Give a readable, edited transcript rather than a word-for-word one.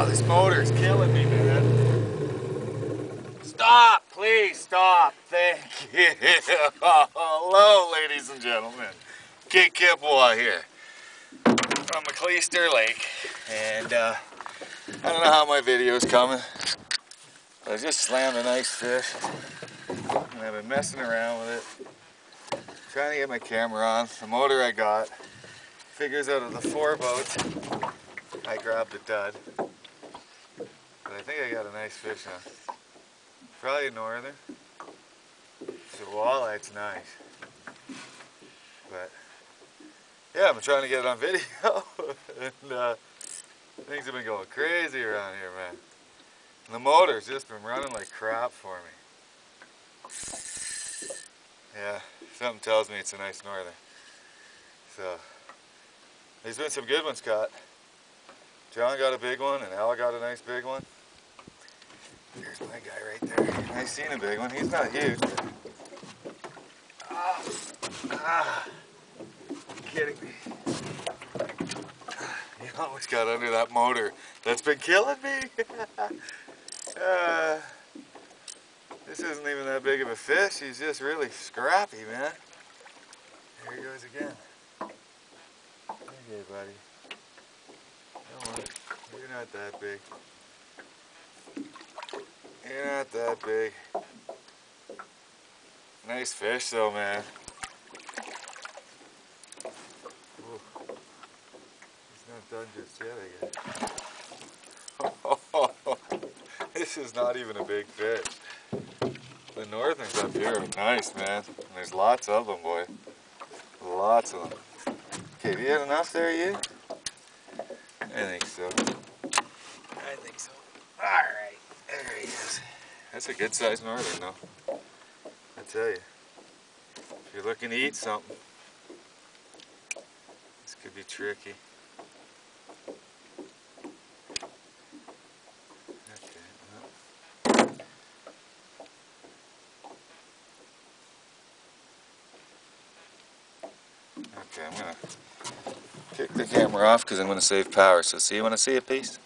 This motor's killing me, man. Stop, please stop. Thank you. Hello, ladies and gentlemen. Kate Kipwa here from McLeister Lake, and I don't know how my video's coming. I just slammed a nice fish, and I've been messing around with it, trying to get my camera on. The motor I got figures out of the 4 boats. I grabbed a dud, but I think I got a nice fish on. Probably a northern. The walleye, nice. But yeah, I'm trying to get it on video, and things have been going crazy around here, man. And the motor's just been running like crap for me. Yeah, something tells me it's a nice northern. So there's been some good ones caught. John got a big one, and Al got a nice big one. There's my guy right there. I seen a big one. He's not huge. Kidding me. He almost got under that motor. That's been killing me. This isn't even that big of a fish. He's just really scrappy, man. There he goes again. Okay, buddy. Come on. You're not that big. You're not that big. Nice fish though, man. Ooh. He's not done just yet, I guess. This is not even a big fish. The northerns up here are nice, man. And there's lots of them, boy. Lots of them. Okay, do you have enough there, you? I think so. I think so. Alright, there he is. That's a good sized northern, though. I tell you. If you're looking to eat something, this could be tricky. Okay, I'm going to kick the camera off because I'm going to save power. So see you when I see a piece.